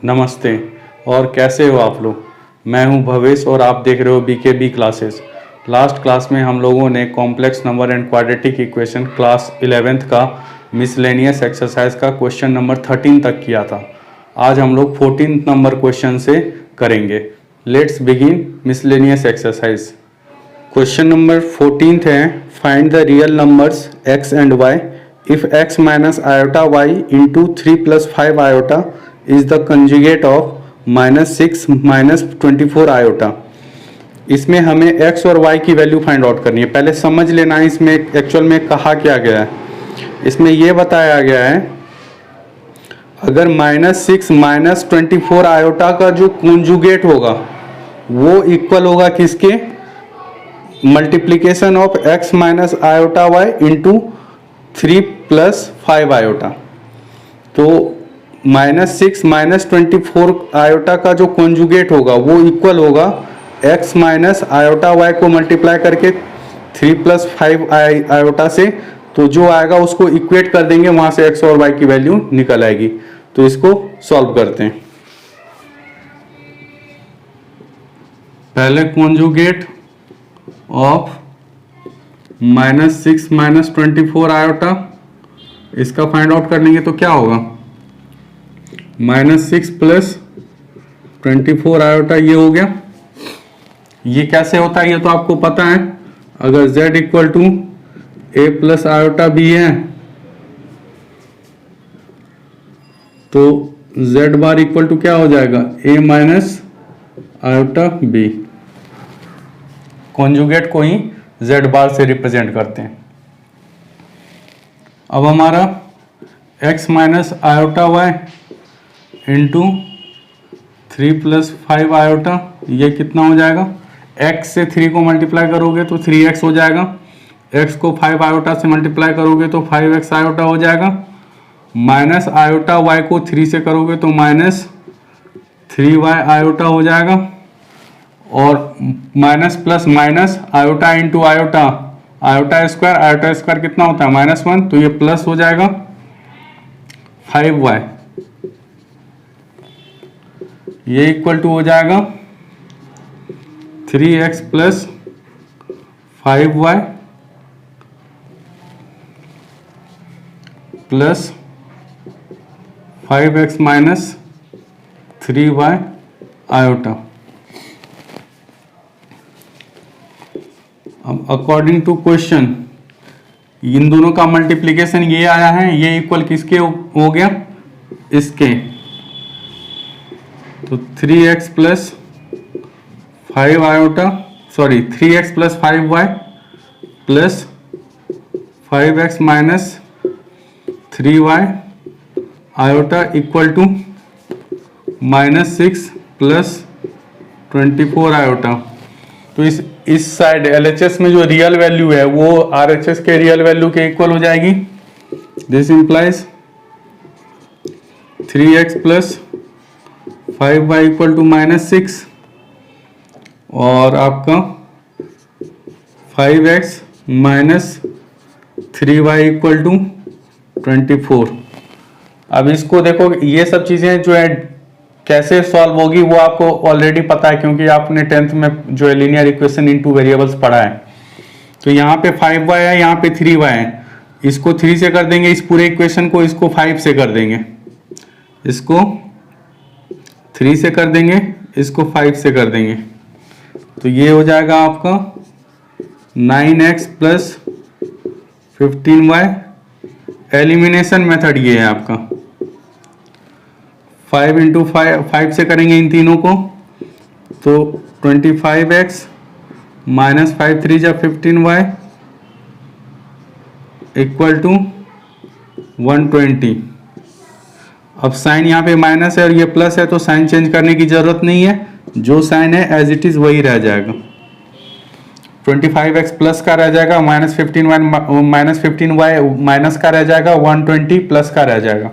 नमस्ते। और कैसे हो आप लोग। मैं हूं भवेश और आप देख रहे हो BKB क्लासेस। लास्ट क्लास में हम लोगों ने complex number and quadratic equation class 11th का मिसलेनियस एक्सरसाइज का क्वेश्चन नंबर 13 तक किया था। आज हम लोग 14th नंबर क्वेश्चन से करेंगे। Let's begin miscellaneous exercise. Question number 14th है, find the real numbers x and y if x minus iota y into 3 plus 5 iota is the conjugate of minus 6 minus 24 iota। इसमें हमें x और y की value find out करनी है। पहले समझ लेना है इसमें एक्चुअल में कहा क्या गया है। इसमें यह बताया गया है, अगर -6 माइनस 24 आयोटा का जो कॉन्जुगेट होगा वो इक्वल होगा किसके, multiplication of x minus iota y into 3 plus 5 iota. तो -6 माइनस 24 आयोटा का जो कॉन्जुगेट होगा वो इक्वल होगा x माइनस आयोटा y को मल्टीप्लाई करके 3 प्लस 5 आयोटा से। तो जो आएगा उसको इक्वेट कर देंगे, वहां से x और y की वैल्यू निकल आएगी। तो इसको सॉल्व करते हैं। पहले कॉन्जुगेट ऑफ -6 माइनस 24 आयोटा, इसका फाइंड आउट कर लेंगे तो क्या होगा, -6 प्लस 24 आयोटा ये हो गया। ये कैसे होता है ये तो आपको पता है। अगर z equal to a plus iota B है तो z बार इक्वल टू क्या हो जाएगा, a minus iota B. Conjugate को ही z बार से रिप्रेजेंट करते हैं। अब हमारा x minus iota y into 3 plus 5 iota, ये कितना हो जाएगा, x से 3 को मल्टीप्लाई करोगे तो 3x हो जाएगा, x को 5 आयोटा से मल्टीप्लाई करोगे तो 5x आयोटा हो जाएगा, माइनस आयोटा y को 3 से करोगे तो माइनस 3y आयोटा हो जाएगा, और minus plus minus iota into iota, iota square कितना होता है -1, तो ये प्लस हो जाएगा 5y, ये इक्वल टू हो जाएगा 3x plus 5y plus 5x minus 3y iota. अब अकॉर्डिंग टू क्वेश्चन इन दोनों का मल्टीप्लिकेशन ये आया है, ये इक्वल किसके हो गया, इसके। तो 3x plus 5 iota, sorry 3x plus 5y plus 5x minus 3y iota equal to -6 plus 24 iota. तो इस साइड LHS में जो रियल वैल्यू है वो RHS के रियल वैल्यू के इक्वल हो जाएगी। This implies 3x plus 5y equal to -6 और आपका 5x minus 3y equal to 24। अब इसको देखो, ये सब चीजें जो है कैसे सॉल्व होगी वो आपको ऑलरेडी पता है, क्योंकि आपने 10th में जो है linear equation in two variables पढ़ा है। तो यहाँ पे 5y है, यहाँ पे 3y है, इसको 3 से कर देंगे, इस पूरे इक्वेशन को इसको 5 से कर देंगे, इसको 3 से कर देंगे, इसको 5 से कर देंगे। तो ये हो जाएगा आपका 9x plus 15y। Elimination method ये है आपका, 5 इंटू 5 से करेंगे इन तीनों को तो 25x माइनस 5 3 जा 15y इक्वल टू 120। अब साइन यहाँ पे माइनस है और ये प्लस है, तो साइन चेंज करने की जरूरत नहीं है, जो साइन है एज इट इज वही रह जाएगा। 25x प्लस का रह जाएगा, माइनस 15y माइनस का रह जाएगा, 120 प्लस का रह जाएगा।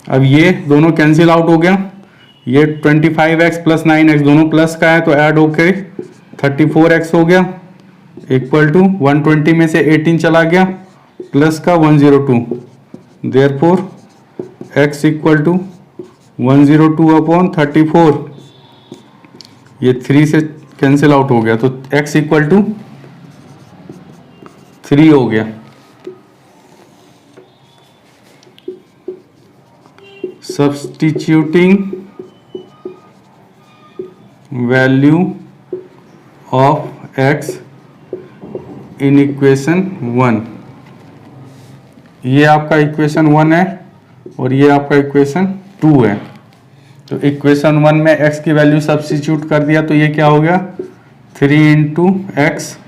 अब ये दोनों कैंसिल आउट हो गया, ये 25x प्लस 9x दोनों प्लस का है तो ऐड होके 34x हो गया इक्वल टू 120 में से 18 चला गया प्लस का 102। देयरफॉर x इक्वल टू 102/34, ये 3 से कैंसिल आउट हो गया, तो x इक्वल टू 3 हो गया। Substituting value of x in equation 1, ये आपका इक्वेशन 1 है और ये आपका इक्वेशन 2 है। तो इक्वेशन 1 में x की वैल्यू सब्स्टिट्यूट कर दिया तो ये क्या हो गया, 3 इंटू एक्स,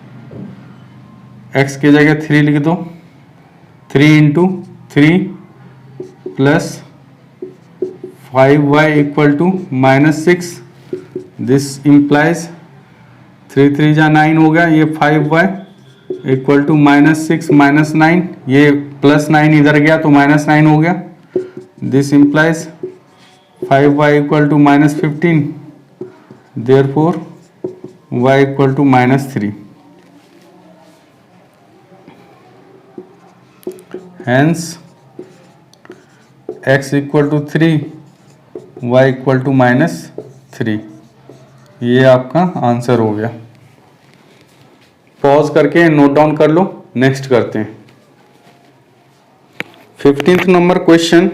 एक्स की जगह 3 लिख दो, 3 into 3 plus 5y equal to -6, this implies 3 3 जा 9 हो गया, ये 5y इक्वल टू -6 -9, ये +9 इधर गया तो -9 हो गया, this implies 5y equal to -15, therefore y equal to -3, hence x equal to 3, y equal to -3, ये आपका आंसर हो गया। पॉज करके नोट डाउन कर लो, नेक्स्ट करते हैं। 15th नंबर क्वेश्चन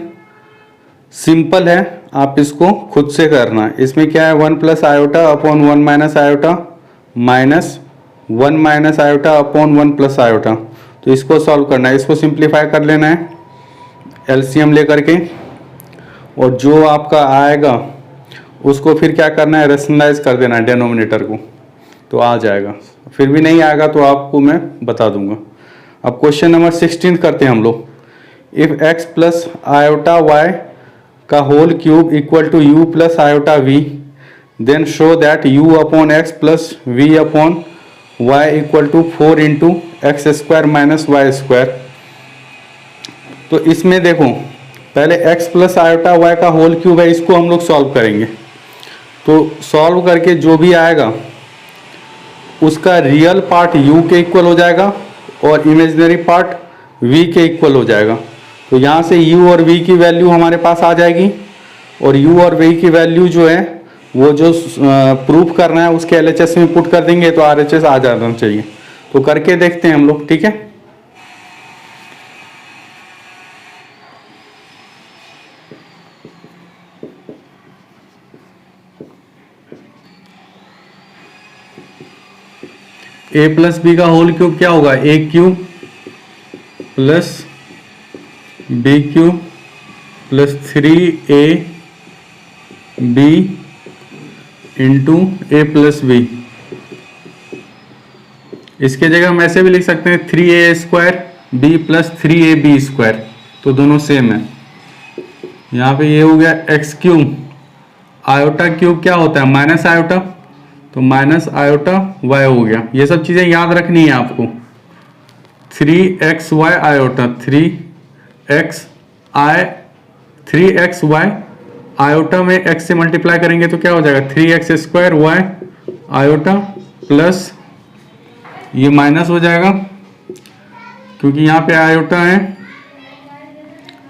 सिंपल है, आप इसको खुद से करना है। इसमें क्या है, 1 plus iota upon 1 minus iota minus 1 minus iota upon 1 plus iota. तो इसको सॉल्व करना है, इसको सिंप्लीफाई कर लेना है एलसीएम लेकर के, और जो आपका आएगा उसको फिर क्या करना है, रेशनलाइज कर देना है डिनोमिनेटर को, तो आ जाएगा। फिर भी नहीं आएगा तो आपको मैं बता दूंगा। अब क्वेश्चन नंबर 16 करते हैं हम लोग। If x plus iota y का whole cube equal to u plus iota v, then show that u upon x plus v upon y equal to 4 into x square minus y square. तो इसमें देखो, पहले x plus iota y का whole cube है, इसको हम लोग solve करेंगे। तो सॉल्व करके जो भी आएगा उसका रियल पार्ट u के इक्वल हो जाएगा और इमेजिनरी पार्ट v के इक्वल हो जाएगा। तो यहाँ से u और v की वैल्यू हमारे पास आ जाएगी, और u और v की वैल्यू जो है वो जो प्रूफ करना है उसके LHS में पुट कर देंगे तो RHS आ जाना चाहिए। तो करके देखते हैं हम लोग, ठीक है। a प्लस बी का होल क्यूब क्या होगा, a cube plus B cube plus 3ab into a plus B. इसके जगह हम ऐसे भी लिख सकते हैं 3a square b plus 3ab square, तो दोनों सेम है। यहाँ पे ये हो गया x क्यूब, आयोटा क्यूब क्या होता है, माइनस आयोटा, तो माइनस आयोटा y हो गया। ये सब चीजें याद रखनी है आपको। 3xy आयोटा, 3xy आयोटा में x से मल्टीप्लाई करेंगे तो क्या हो जाएगा, 3x square y iota plus ये माइनस हो जाएगा क्योंकि यहाँ पे आयोटा है,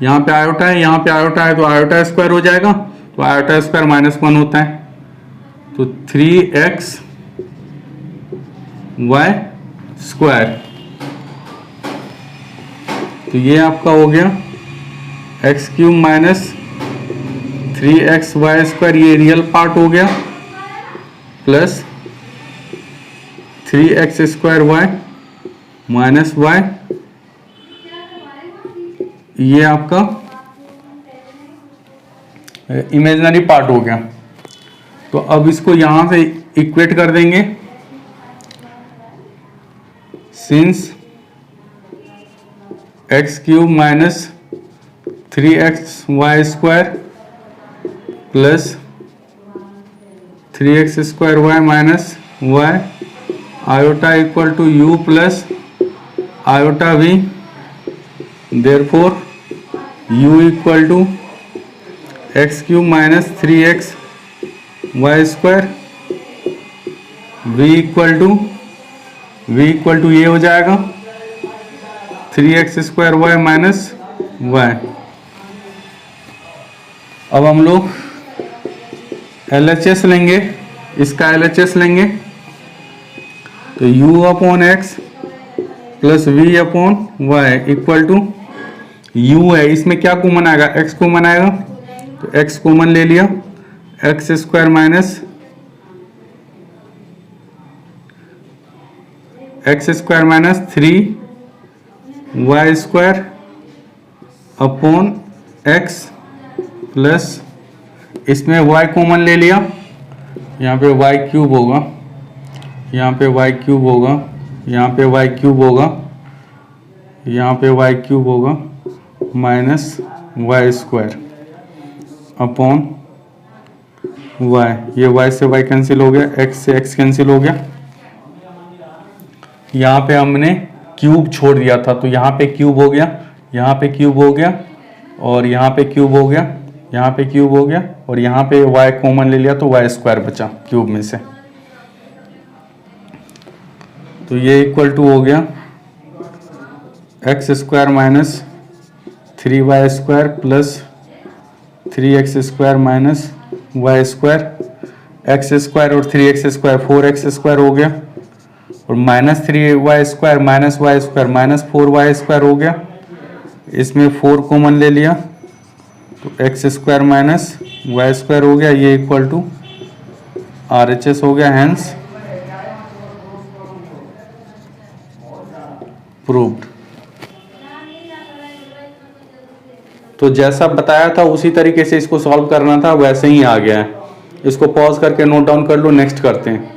यहाँ पे आयोटा है, यहाँ पे आयोटा है, तो आयोटा स्क्वायर हो जाएगा। तो आयोटा स्क्वायर -1 होता है, तो 3xy स्क्वायर। तो ये आपका हो गया x cube minus 3xy square, ये रियल पार्ट हो गया, plus 3x square y minus y, ये आपका इमेजिनरी पार्ट हो गया। तो अब इसको यहां से इक्वेट कर देंगे, since x cube minus 3xy square plus 3x square y minus y iota equal to u plus iota v, therefore u equal to x cube minus 3x y square, v equal to ये हो जाएगा 3x square y minus y। अब हम लोग LHS लेंगे, इसका LHS लेंगे तो u upon x plus v upon y equal to u है, इसमें क्या कॉमन आएगा, x कॉमन आएगा तो x कॉमन ले लिया, x square minus three y square upon x plus इसमें y कॉमन ले लिया, यहाँ पे y क्यूब होगा, यहाँ पे y क्यूब होगा, यहाँ पे y क्यूब होगा, यहाँ पे y क्यूब होगा minus y square upon y, ये y से y कैंसिल हो गया, x से x कैंसिल हो गया। यहाँ पे हमने क्यूब छोड़ दिया था तो यहाँ पे क्यूब हो गया, यहाँ पे क्यूब हो गया और यहाँ पे क्यूब हो गया, यहाँ पे क्यूब हो गया और यहाँ पे y कॉमन ले लिया तो y स्क्वायर बचा क्यूब में से। तो ये इक्वल टू हो गया x square minus 3y square plus 3x square minus y square, x square और 3x स्क्वायर 4x स्क्वायर हो गया और minus 3y square minus y square minus 4y square हो गया, इसमें 4 कॉमन ले लिया तो x square minus y square हो गया, ये इक्वल टू RHS हो गया, हैंस प्रूव्ड। तो जैसा बताया था उसी तरीके से इसको सॉल्व करना था, वैसे ही आ गया है। इसको पॉज करके नोट डाउन कर लो, नेक्स्ट करते हैं।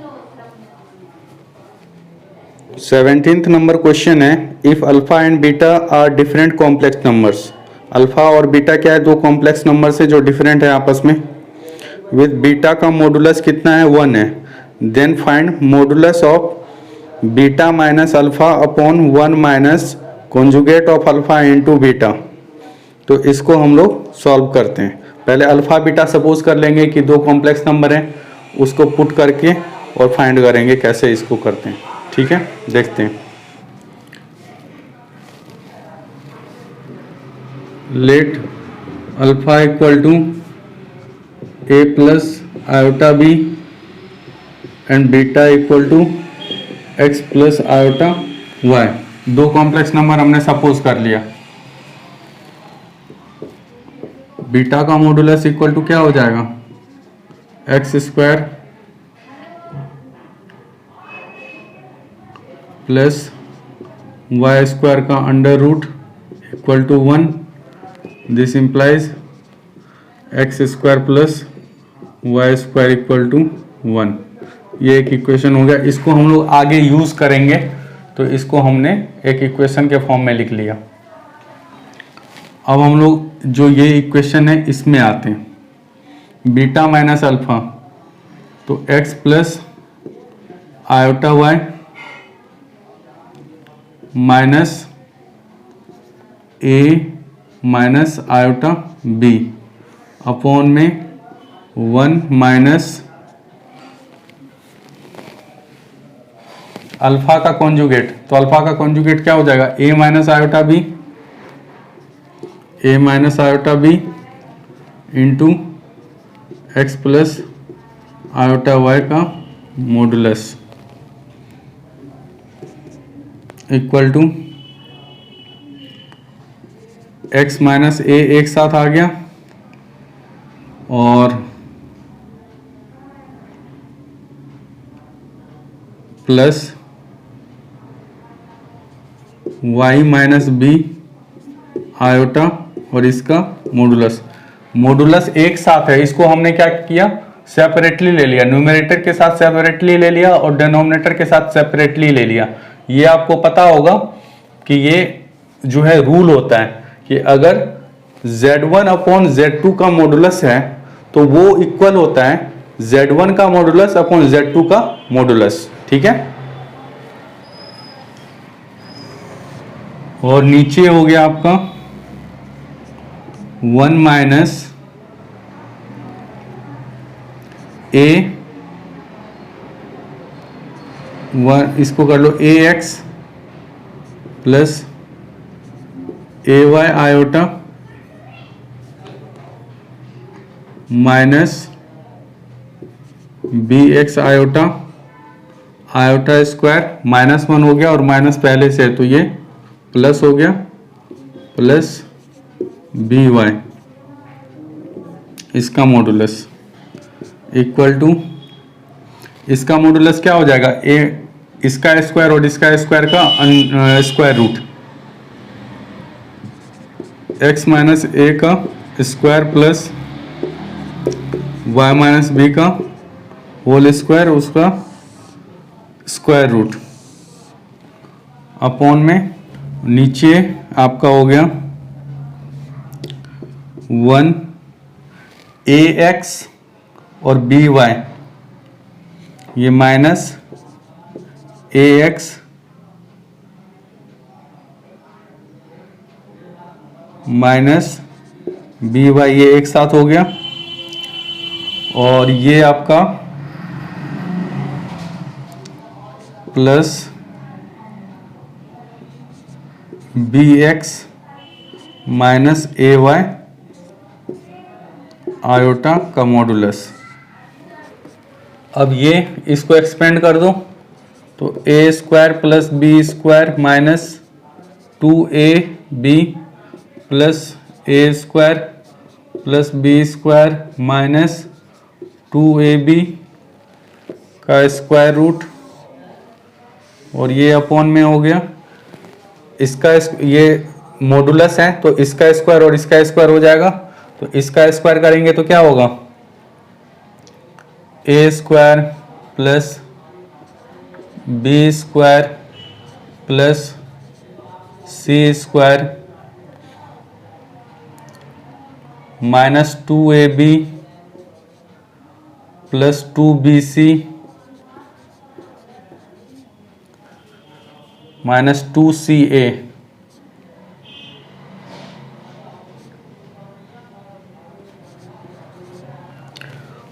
17th नंबर क्वेश्चन है, if alpha and beta are different complex numbers. Alpha और बीटा क्या है, दो कॉम्प्लेक्स नंबर से जो डिफरेंट है आपस में। विद बीटा का मॉडुलस कितना है, 1 है। Then find modulus of beta minus alpha upon 1 minus conjugate of alpha into beta. तो इसको हम लोग सॉल्व करते हैं। पहले अल्फा बीटा सपोज कर लेंगे कि दो कॉम्प्लेक्स नंबर हैं, उसको पुट करके और फाइंड करेंगे कैसे इसको करते हैं। ठीक है, देखते हैं। Let alpha equal to a plus iota b and beta equal to x plus iota y। दो कॉम्प्लेक्स नंबर हमने सपोज कर लिया। बीटा का मॉडुलस इक्वल टू क्या हो जाएगा, X square plus Y square का under root equal to 1। This implies X square plus Y square equal to 1। ये एक इक्वेशन हो गया। इसको हम लोग आगे यूज करेंगे तो इसको हमने एक इक्वेशन के फॉर्म में लिख लिया। अब हम लोग जो ये इक्वेशन है इसमें आते हैं। बीटा माइनस अल्फा तो x plus iota Y minus a minus iota b upon में 1 माइनस अल्फा का कॉन्जुगेट। तो अल्फा का कॉन्जुगेट क्या हो जाएगा, a minus iota b, a minus iota b into X plus iota Y का modulus equal to x minus a एक साथ आ गया और plus y minus b iota और इसका मॉडुलस। मॉडुलस एक साथ है, इसको हमने क्या किया, सेपरेटली ले लिया। न्यूमरेटर के साथ सेपरेटली ले लिया और डिनोमिनेटर के साथ सेपरेटली ले लिया। ये आपको पता होगा कि ये जो है रूल होता है कि अगर Z1 अपॉन Z2 का मॉडुलस है तो वो इक्वल होता है Z1 का मॉडुलस अपॉन Z2 का मॉडुलस। ठीक है, और नीचे हो गया आपका 1 माइनस a 1, इसको कर लो ax plus ay iota minus B x iota iota square, -1 हो गया और माइनस पहले से है तो ये प्लस हो गया, प्लस बी वाई इसका मॉडुलस इक्वल टू, इसका मॉडुलस क्या हो जाएगा, ए इसका स्क्वायर और इसका स्क्वायर का square root, x minus A का square plus y minus B का होल स्क्वायर उसका स्क्वायर रूट अपॉन में नीचे आपका हो गया 1 ax और by, ये माइनस ax माइनस by, ये एक साथ हो गया, और ये आपका plus bx minus ay iota का मॉडुलस। अब ये इसको एक्सपेंड कर दो तो A square plus B square minus 2ab plus A square plus B square minus 2ab का स्क्वायर रूट, और ये अपॉन में हो गया इसका, ये मॉडुलस है तो इसका स्क्वायर और इसका स्क्वायर हो जाएगा, तो इसका स्क्वायर करेंगे तो क्या होगा, A square plus B square plus C square minus 2ab plus 2bc minus 2ca,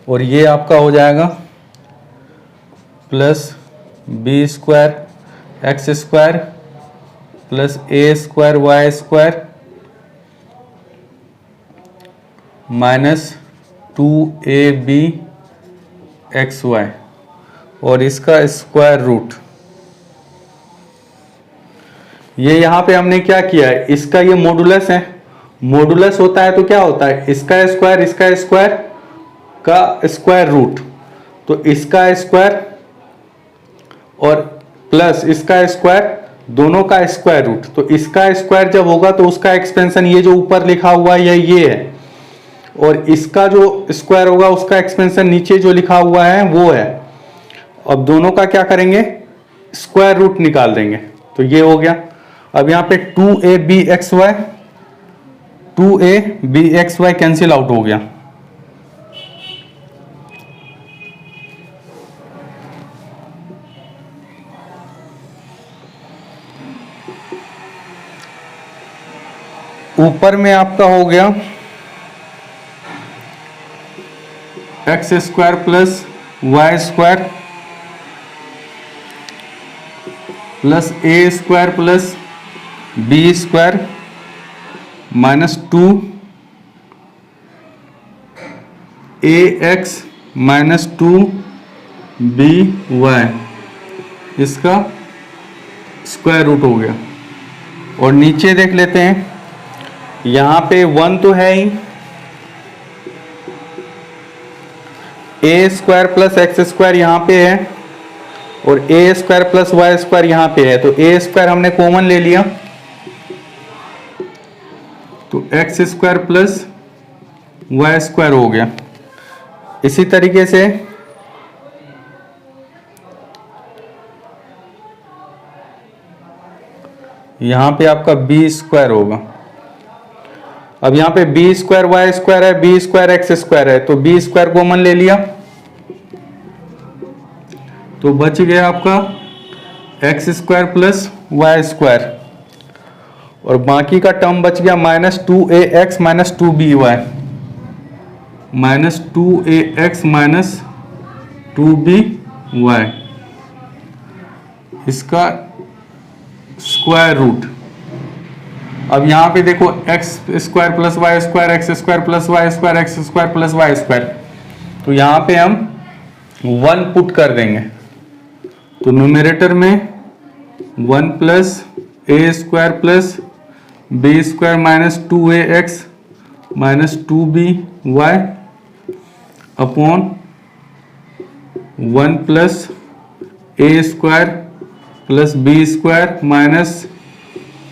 और ये आपका हो जाएगा plus B square x square plus A square Y square minus 2ab X Y, और इसका स्क्वायर रूट। ये यहाँ पे हमने क्या किया है, इसका ये मॉडुलस है, मॉडुलस होता है तो क्या होता है, इसका स्क्वायर का स्क्वायर रूट, तो इसका स्क्वायर और प्लस इसका स्क्वायर दोनों का स्क्वायर रूट, तो इसका स्क्वायर जब होगा तो उसका एक्सपेंशन ये जो ऊपर लिखा हुआ है ये है, और इसका जो स्क्वायर होगा उसका एक्सपेंशन नीचे जो लिखा हुआ है वो है। अब दोनों का क्या करेंगे, स्क्वायर रूट निकाल देंगे, तो ये हो गया। अब यहाँ पे 2abxy कैंसिल आउट हो गया, ऊपर में आपका हो गया x square plus Y square plus A square plus B square minus 2ax minus 2by, इसका स्क्वायर रूट हो गया। और नीचे देख लेते हैं, यहाँ पे 1 तो है ही, ए स्क्वायर प्लस एक्स स्क्वायर यहाँ पे है और ए स्क्वायर प्लस वाई स्क्वायर यहाँ पे है, तो ए स्क्वायर हमने कॉमन ले लिया तो x square plus Y square हो गया। इसी तरीके से यहाँ पे आपका बी स्क्वायर होगा। अब यहाँ पे बी स्क्वायर वाई स्क्वायर है, बी स्क्वायर एक्स स्क्वायर है, तो बी स्क्वायर कॉमन ले लिया तो बच गया आपका x square plus Y square, और बाकी का टर्म बच गया minus 2ax minus 2by, minus 2ax minus 2by, इसका स्क्वायर रूट अब यहाँ पे देखो x square plus Y square, x square plus Y square, x square plus Y square, तो यहाँ पे हम 1 पुट कर देंगे। तो न्यूमरेटर में 1 plus A square plus B square minus 2ax minus 2by upon 1 plus A square plus B square minus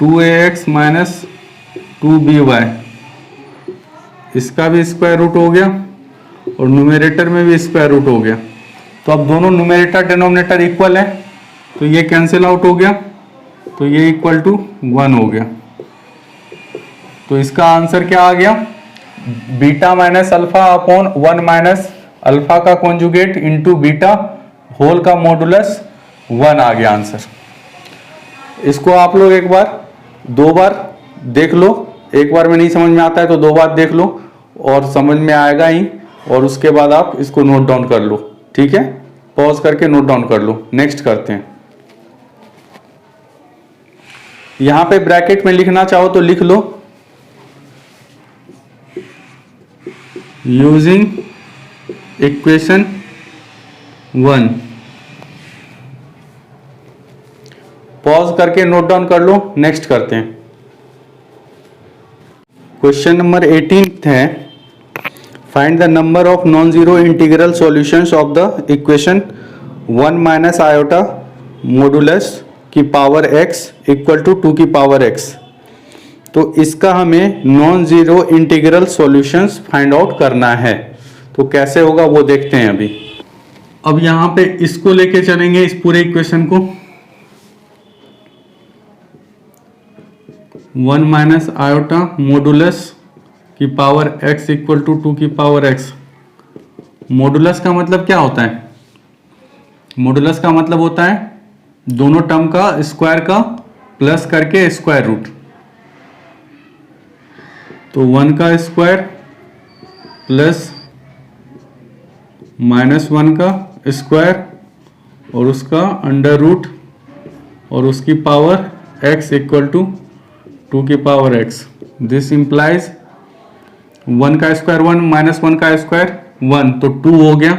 2ax minus 2by, इसका भी स्क्वायर रूट हो गया और न्यूमरेटर में भी स्क्वायर रूट हो गया। तो अब दोनों न्यूमरेटर डिनोमिनेटर इक्वल है, तो ये कैंसिल आउट हो गया, तो ये इक्वल टू 1 हो गया। तो इसका आंसर क्या आ गया, beta minus alpha upon 1 minus alpha का कॉन्जुगेट इंटू बीटा होल का मॉडुलस 1 आ गया आंसर। इसको आप लोग एक बार 2 बार देख लो, एक बार में नहीं समझ में आता है तो 2 बार देख लो और समझ में आएगा ही, और उसके बाद आप इसको नोट डाउन कर लो, ठीक है। पॉज करके नोट डाउन कर लो। नेक्स्ट करते हैं। यहां पे ब्रैकेट में लिखना चाहो तो लिख लो, यूजिंग इक्वेशन 1। पॉज करके नोट डाउन कर लो। नेक्स्ट करते हैं। क्वेश्चन नंबर 18 है, find the number of non zero integral solutions of the equation 1 minus iota modulus की पावर x इक्वल टू 2 की पावर x। तो इसका हमें non zero integral solutions find out करना है। तो कैसे होगा वो देखते हैं अभी। अब यहां पे इसको लेके चलेंगे, इस पूरे इक्वेशन को 1 माइनस आयोटा मॉडुलस की पावर x इक्वल टू 2 की पावर x। मॉडुलस का मतलब क्या होता है, मॉडुलस का मतलब होता है दोनों टर्म का स्क्वायर का प्लस करके स्क्वायर रूट। तो 1 का स्क्वायर प्लस -1 का स्क्वायर और उसका अंडर रूट और उसकी पावर x इक्वल टू 2 की पावर x। दिस इंप्लाइज 1 का स्क्वायर 1 -1 का स्क्वायर 1, तो 2 हो गया।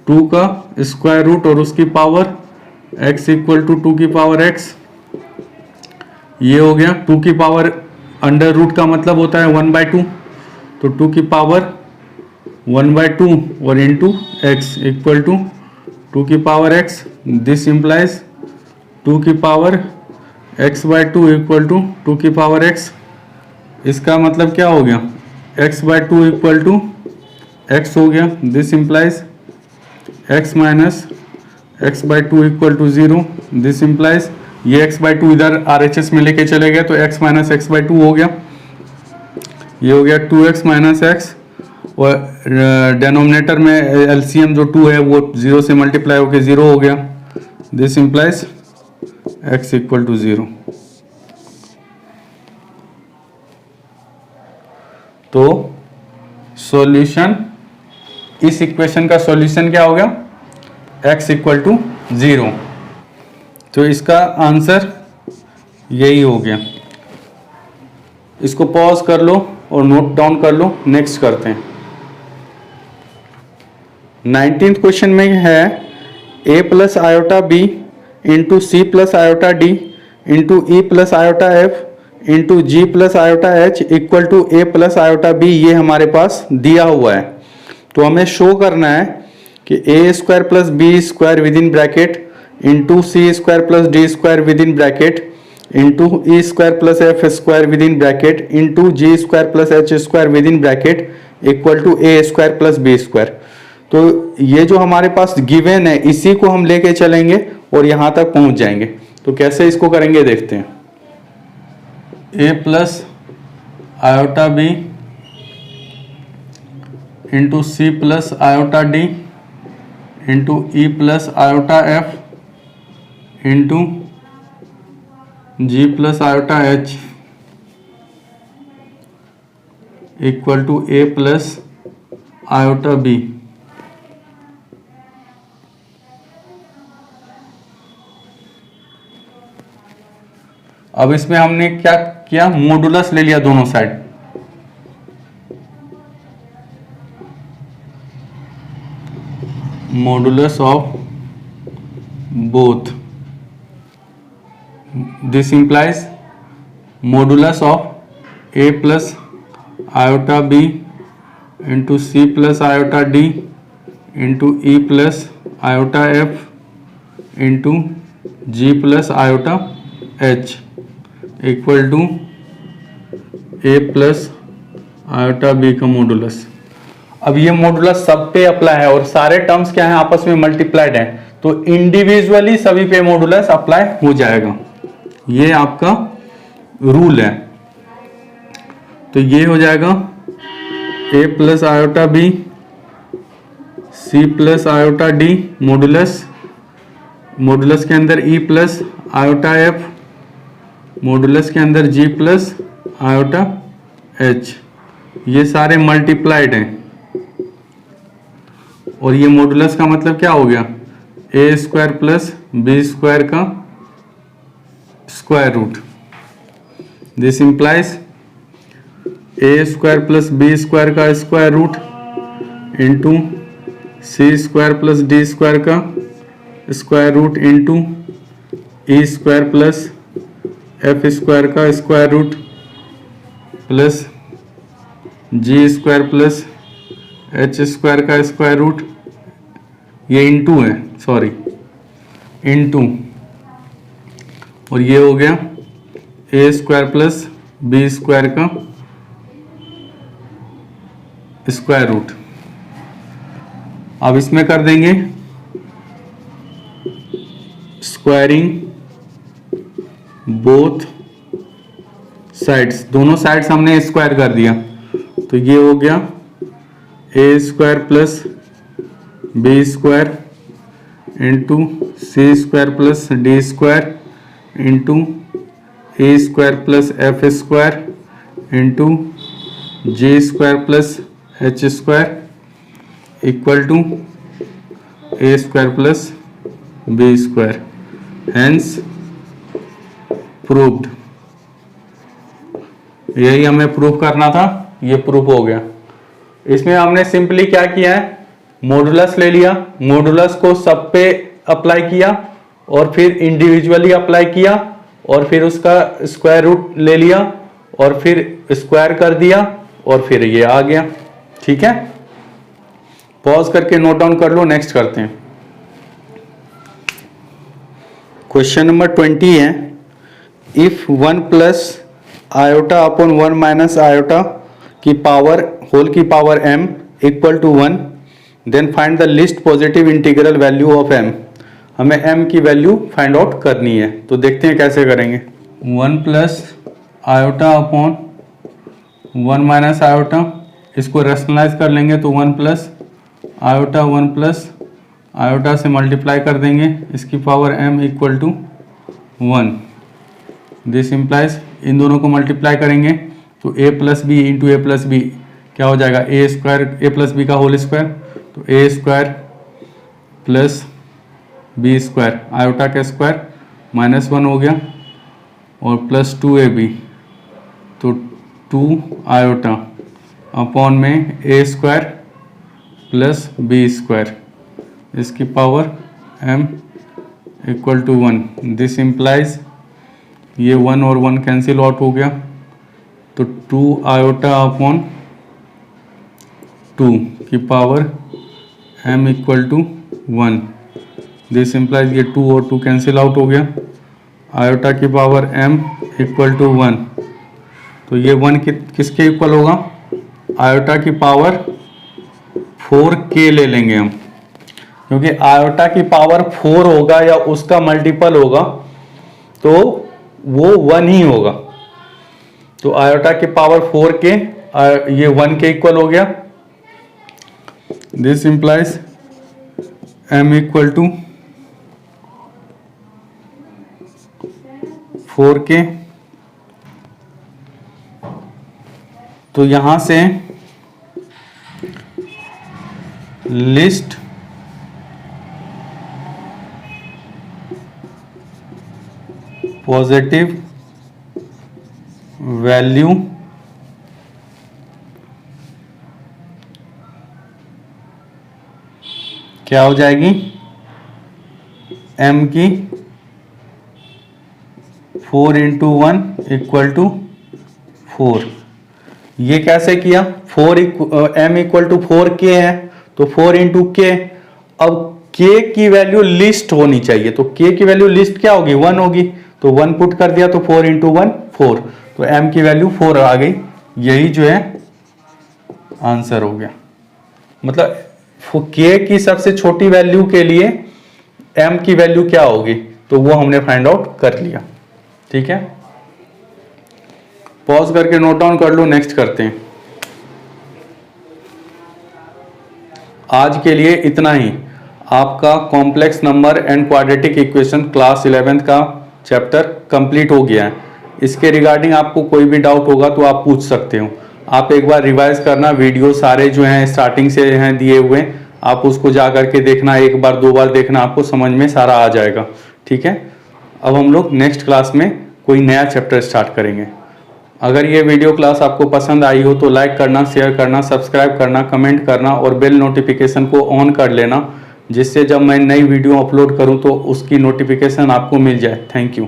2 का स्क्वायर रूट और उसकी पावर x इक्वल टू 2 की पावर x, ये हो गया। 2 की पावर अंडर रूट का मतलब होता है 1/2, तो 2 की पावर 1/2 और इंटू x इक्वल टू 2 की पावर x। दिस इंप्लाइज 2 की पावर x/2 इक्वल टू 2 की पावर x। इसका मतलब क्या हो गया, x/2 इक्वल टू x हो गया। This implies x minus x/2 equal to 0। This implies ये x/2 इधर RHS में लेके चले गए तो x माइनस x/2 हो गया, ये हो गया 2x माइनस x, और डेनोमिनेटर में एलसीएम जो 2 है वो 0 से मल्टीप्लाई होकर 0 हो गया। This implies x equal to 0। तो सॉल्यूशन, इस इक्वेशन का सॉल्यूशन क्या हो गया, x इक्वल टू 0। तो इसका आंसर यही हो गया। इसको पॉज कर लो और नोट डाउन कर लो। नेक्स्ट करते हैं। 19th क्वेश्चन में है a plus iota b into C plus iota D into E plus iota F into G plus iota H equal to A plus iota B. ये हमारे पास दिया हुआ है। तो हमें शो करना है कि A square plus B square within bracket into C square plus D square within bracket into E square plus F square within bracket into G square plus H square within bracket equal to A square plus B square. तो ये जो हमारे पास given है इसी को हम लेके चलेंगे और यहां तक पहुंच जाएंगे। तो कैसे इसको करेंगे देखते हैं। A plus iota B into C plus iota D into E plus iota F into G plus iota H equal to A plus iota B. अब इसमें हमने क्या किया, मॉडुलस ले लिया दोनों side, modulus of both, this implies modulus of a plus iota b into c plus iota d into e plus iota f into g plus iota h equal to a plus iota b का modulus. अब ये modulus सब पे apply है और सारे terms क्या है, आपस में मल्टीप्लाइड है, तो इंडिविजुअली सभी पे मॉडुलस अप्लाई हो जाएगा। ये आपका रूल है। तो ये हो जाएगा a plus iota b c plus iota d modulus, modulus के अंदर e plus iota f, modulus के अंदर g प्लस आयोटा h, ये सारे मल्टीप्लाइड हैं। और ये मॉडुलस का मतलब क्या हो गया, a square plus b square का square root, this implies a square plus b square का square root into c square plus d square का square root into e square plus f square का square root plus g square plus h square का square root, ये into है, sorry into, और ये हो गया a square plus b square का स्क्वायर रूट। अब इसमें कर देंगे स्क्वायरिंग बोथ साइड्स, दोनों साइड्स हमने स्क्वायर कर दिया, तो ये हो गया a square plus b square into c square plus d square into e square plus f square into g square plus h square equal to a square plus b square, hence proved. यही हमें prove करना था, ये proof हो गया। इसमें हमने simply क्या किया है, मॉडुलस ले लिया, मॉडुलस को सब पे अप्लाई किया और फिर इंडिविजुअली अप्लाई किया और फिर उसका स्क्वायर रूट ले लिया और फिर स्क्वायर कर दिया और फिर ये आ गया। ठीक है, पॉज करके नोट डाउन कर लो, नेक्स्ट करते हैं। क्वेश्चन नंबर 20 है, if 1 plus iota upon 1 minus iota की पावर होल की power m equal to 1, then find the least positive integral value of m। हमें m की वैल्यू फाइंड आउट करनी है, तो देखते हैं कैसे करेंगे। 1 plus iota upon 1 minus iota, इसको रेशनलाइज कर लेंगे तो 1 प्लस आयोटा 1 प्लस आयोटा से मल्टीप्लाई कर देंगे, इसकी power m equal to 1। This implies इन दोनों को मल्टीप्लाई करेंगे तो a plus B into A plus B क्या हो जाएगा, A square A plus B का होल स्क्वायर, तो A square plus B square iota का स्क्वायर -1 हो गया और प्लस 2ab, तो 2 आयोटा अपॉन में A square plus B square, इसकी power m equal to 1। This implies ये 1 और 1 कैंसिल आउट हो गया, तो 2 आयोटा अपॉन 2 की power m equal to 1। This implies ये 2 और 2 कैंसिल आउट हो गया, आयोटा की पावर m इक्वल टू 1। तो ये 1 किसके इक्वल होगा, आयोटा की पावर 4k ले लेंगे हम, क्योंकि आयोटा की पावर 4 होगा या उसका मल्टीपल होगा तो वो 1 ही होगा। तो आयोटा की पावर 4k ये 1 के इक्वल हो गया। This implies m equal to 4k। तो यहां से लिस्ट पॉजिटिव वैल्यू क्या हो जाएगी, m की 4 इंटू 1 इक्वल टू 4। ये कैसे किया, m इक्वल टू 4k है तो 4 इंटू के। अब k की वैल्यू लिस्ट होनी चाहिए, तो k की वैल्यू लिस्ट क्या होगी, 1 होगी, तो 1 पुट कर दिया तो 4 इंटू 1 4, तो m की वैल्यू 4 आ गई। यही जो है आंसर हो गया। मतलब k की सबसे छोटी वैल्यू के लिए m की वैल्यू क्या होगी, तो वो हमने फाइंड आउट कर लिया। ठीक है, पॉज करके नोट डाउन कर लो, नेक्स्ट करते हैं। आज के लिए इतना ही। आपका complex number and quadratic equation class 11th का चैप्टर कंप्लीट हो गया है। इसके रिगार्डिंग आपको कोई भी डाउट होगा तो आप पूछ सकते हो। आप एक बार रिवाइज करना, वीडियो सारे जो हैं स्टार्टिंग से हैं दिए हुए, आप उसको जा करके देखना, एक बार दो बार देखना, आपको समझ में सारा आ जाएगा। ठीक है, अब हम लोग नेक्स्ट क्लास में कोई नया चैप्टर स्टार्ट करेंगे। अगर ये वीडियो क्लास आपको पसंद आई हो तो लाइक करना, शेयर करना, सब्सक्राइब करना, कमेंट करना और बेल नोटिफिकेशन को ऑन कर लेना, जिससे जब मैं नई वीडियो अपलोड करूं तो उसकी नोटिफिकेशन आपको मिल जाए। Thank you.